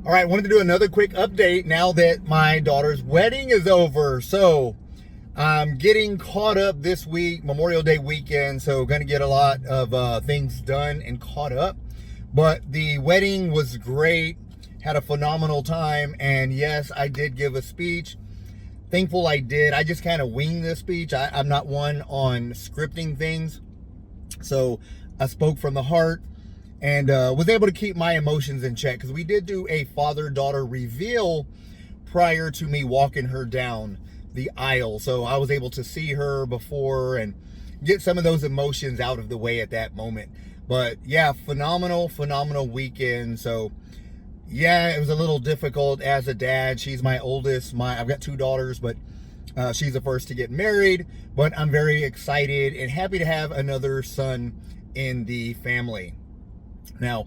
All right, wanted to do another quick update now that my daughter's wedding is over. So I'm getting caught up this week, Memorial Day weekend. So going to get a lot of things done and caught up. But the wedding was great. Had a phenomenal time. And yes, I did give a speech. Thankful I did. I just kind of winged this speech. I'm not one on scripting things. So I spoke from the heart. And was able to keep my emotions in check because we did do a father-daughter reveal prior to me walking her down the aisle. So I was able to see her before and get some of those emotions out of the way at that moment. But yeah, phenomenal weekend. So yeah, it was a little difficult as a dad. She's my oldest. I've got two daughters, but she's the first to get married. But I'm very excited and happy to have another son in the family. Now,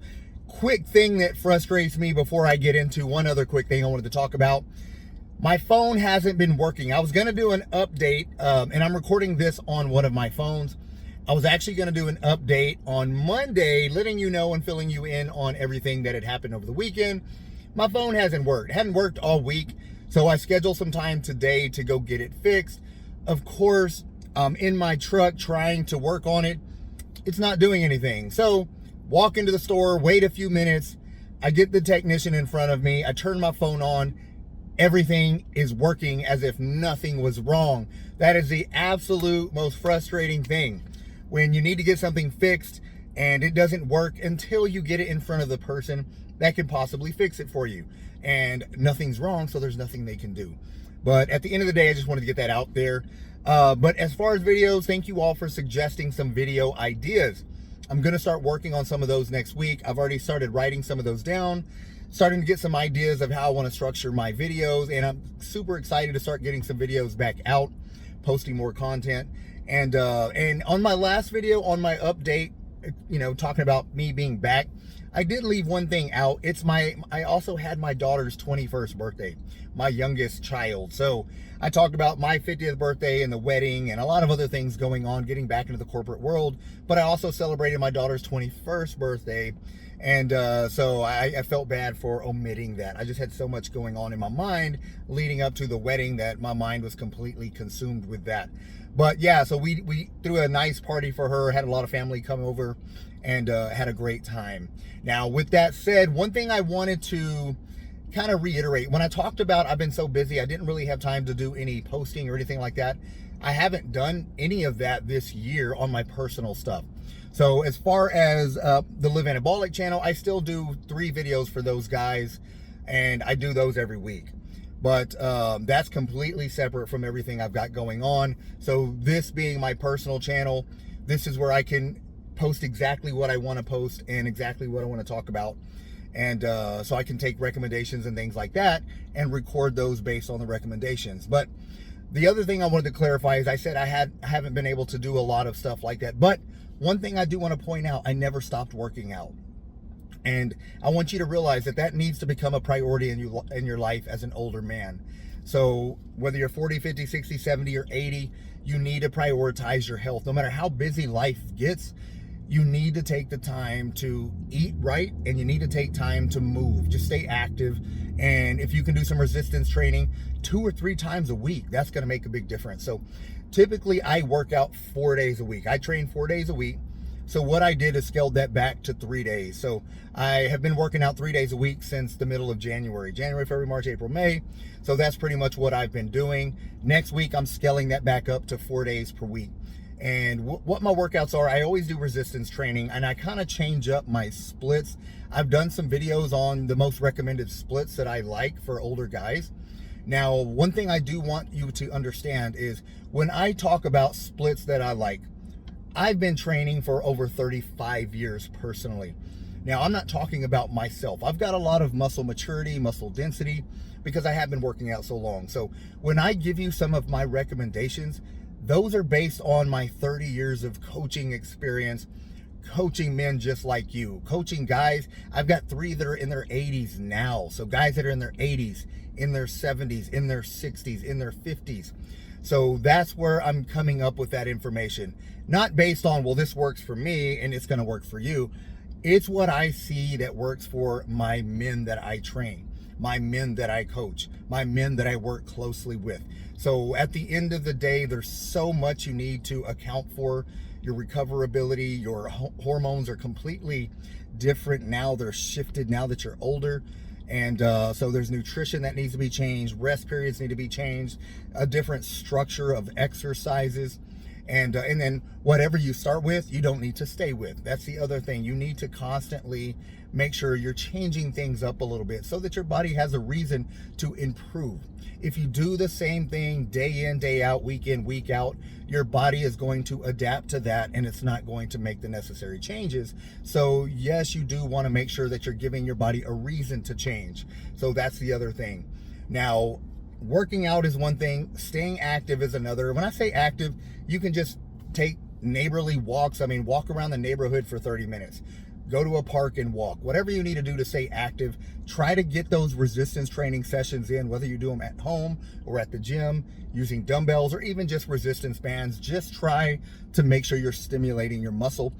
quick thing that frustrates me before I get into one other quick thing I wanted to talk about. My phone hasn't been working. I was going to do an update, and I'm recording this on one of my phones. I was actually going to do an update on Monday, letting you know and filling you in on everything that had happened over the weekend. My phone hasn't worked. It hadn't worked all week, so I scheduled some time today to go get it fixed. Of course, I'm in my truck trying to work on it. It's not doing anything. So walk into the store, wait a few minutes. I get the technician in front of me. I turn my phone on. Everything is working as if nothing was wrong. That is the absolute most frustrating thing. When you need to get something fixed and it doesn't work until you get it in front of the person that can possibly fix it for you. And nothing's wrong, so there's nothing they can do. But at the end of the day, I just wanted to get that out there. But as far as videos, thank you all for suggesting some video ideas. I'm going to start working on some of those next week. I've already started writing some of those down, starting to get some ideas of how I want to structure my videos. And I'm super excited to start getting some videos back out, posting more content. And on my last video, on my update, talking about me being back, I did leave one thing out. I also had my daughter's 21st birthday, my youngest child. So I talked about my 50th birthday and the wedding and a lot of other things going on, getting back into the corporate world. But I also celebrated my daughter's 21st birthday. And so I felt bad for omitting that. I just had so much going on in my mind leading up to the wedding that my mind was completely consumed with that. But yeah, so we threw a nice party for her, had a lot of family come over, and had a great time. Now, with that said, one thing I wanted to kind of reiterate, when I talked about I've been so busy, I didn't really have time to do any posting or anything like that. I haven't done any of that this year on my personal stuff. So as far as the Live Anabolic channel, I still do 3 videos for those guys, and I do those every week. But that's completely separate from everything I've got going on. So this being my personal channel, this is where I can post exactly what I want to post and exactly what I want to talk about. And so I can take recommendations and things like that and record those based on the recommendations. But the other thing I wanted to clarify is I said I haven't been able to do a lot of stuff like that. But one thing I do want to point out, I never stopped working out. And I want you to realize that needs to become a priority in your life as an older man. So whether you're 40, 50, 60, 70, or 80, you need to prioritize your health. No matter how busy life gets, you need to take the time to eat right, and you need to take time to move. Just stay active. And if you can do some resistance training 2 or 3 times a week, that's going to make a big difference. So typically I work out 4 days a week. I train 4 days a week. So what I did is scaled that back to 3 days. So I have been working out 3 days a week since the middle of January, February, March, April, May. So that's pretty much what I've been doing. Next week, I'm scaling that back up to 4 days per week. And what my workouts are, I always do resistance training, and I kind of change up my splits. I've done some videos on the most recommended splits that I like for older guys. Now, one thing I do want you to understand is when I talk about splits that I like, I've been training for over 35 years personally. Now, I'm not talking about myself. I've got a lot of muscle maturity, muscle density, because I have been working out so long. So when I give you some of my recommendations, those are based on my 30 years of coaching experience, coaching men just like you, coaching guys. I've got 3 that are in their 80s now. So guys that are in their 80s, in their 70s, in their 60s, in their 50s. So that's where I'm coming up with that information. Not based on, well, this works for me and it's going to work for you. It's what I see that works for my men that I train. my men that I coach, my men that I work closely with. So at the end of the day, there's so much you need to account for. Your recoverability, your hormones are completely different now. They're shifted now that you're older. And so there's nutrition that needs to be changed. Rest periods need to be changed. A different structure of exercises. And then whatever you start with, you don't need to stay with. That's the other thing. You need to constantly make sure you're changing things up a little bit so that your body has a reason to improve. If you do the same thing day in, day out, week in, week out, your body is going to adapt to that, and it's not going to make the necessary changes. So yes, you do want to make sure that you're giving your body a reason to change. So that's the other thing. Now, working out is one thing, staying active is another. When I say active, you can just take neighborly walks. I mean, walk around the neighborhood for 30 minutes. Go to a park and walk. Whatever you need to do to stay active, try to get those resistance training sessions in, whether you do them at home or at the gym, using dumbbells or even just resistance bands. Just try to make sure you're stimulating your muscle.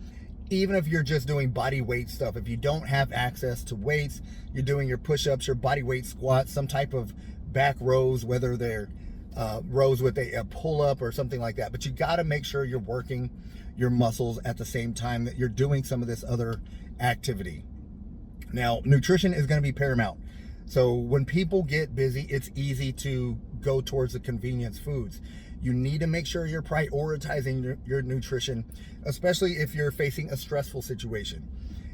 Even if you're just doing body weight stuff, if you don't have access to weights, you're doing your push-ups, your body weight squats, some type of back rows, whether they're rows with a pull-up or something like that. But you got to make sure you're working your muscles at the same time that you're doing some of this other activity. Now, nutrition is going to be paramount. So when people get busy, it's easy to go towards the convenience foods. You need to make sure you're prioritizing your nutrition, especially if you're facing a stressful situation.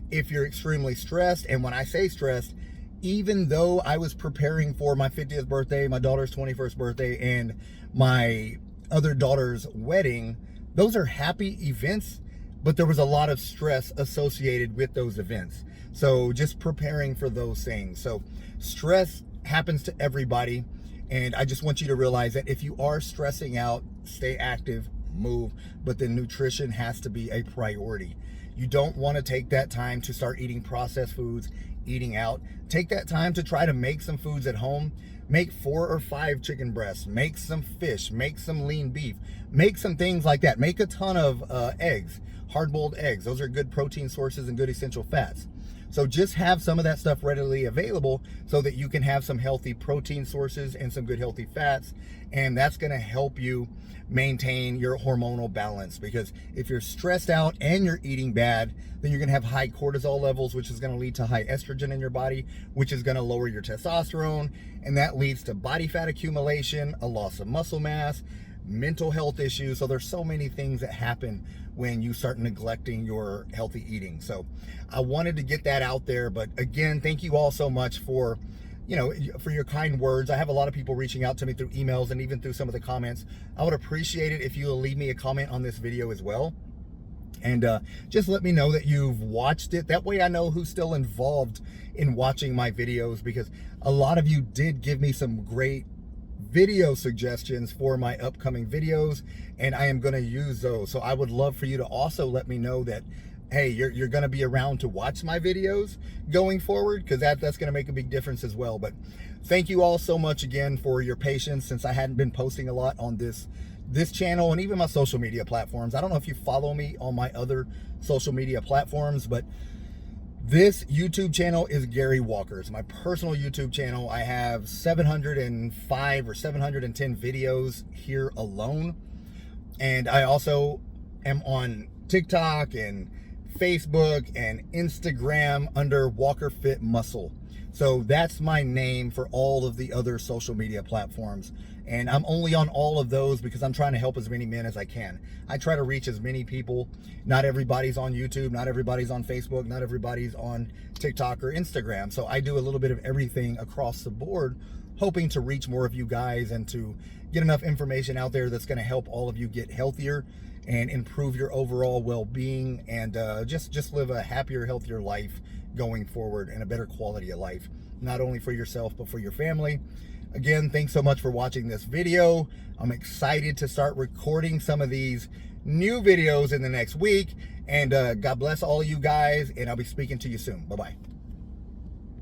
If you're extremely stressed, and when I say stressed, even though I was preparing for my 50th birthday, my daughter's 21st birthday, and my other daughter's wedding, those are happy events, but there was a lot of stress associated with those events. So just preparing for those things. So stress happens to everybody. And I just want you to realize that if you are stressing out, stay active, move, but the nutrition has to be a priority. You don't want to take that time to start eating processed foods, eating out. Take that time to try to make some foods at home. Make 4 or 5 chicken breasts, make some fish, make some lean beef, make some things like that. Make a ton of eggs, hard-boiled eggs. Those are good protein sources and good essential fats. So just have some of that stuff readily available so that you can have some healthy protein sources and some good healthy fats. And that's going to help you maintain your hormonal balance, because if you're stressed out and you're eating bad, then you're going to have high cortisol levels, which is going to lead to high estrogen in your body, which is going to lower your testosterone. And that leads to body fat accumulation, a loss of muscle mass, mental health issues. So there's so many things that happen when you start neglecting your healthy eating. So I wanted to get that out there. But again, thank you all so much for your kind words. I have a lot of people reaching out to me through emails and even through some of the comments. I would appreciate it if you will leave me a comment on this video as well. And just let me know that you've watched it. That way I know who's still involved in watching my videos, because a lot of you did give me some great video suggestions for my upcoming videos, and I am going to use those. So I would love for you to also let me know that, hey, you're going to be around to watch my videos going forward, because that's going to make a big difference as well. But thank you all so much again for your patience, since I hadn't been posting a lot on this channel and even my social media platforms. I don't know if you follow me on my other social media platforms, but this YouTube channel is Gary Walker's, my personal YouTube channel. I have 705 or 710 videos here alone. And I also am on TikTok and Facebook and Instagram under Walker Fit Muscle. So that's my name for all of the other social media platforms. And I'm only on all of those because I'm trying to help as many men as I can. I try to reach as many people. Not everybody's on YouTube, not everybody's on Facebook, not everybody's on TikTok or Instagram. So I do a little bit of everything across the board, hoping to reach more of you guys and to get enough information out there that's going to help all of you get healthier and improve your overall well-being, and just live a happier, healthier life going forward, and a better quality of life, not only for yourself but for your family. Again, thanks so much for watching this video. I'm excited to start recording some of these new videos in the next week, and God bless all you guys, and I'll be speaking to you soon. Bye-bye.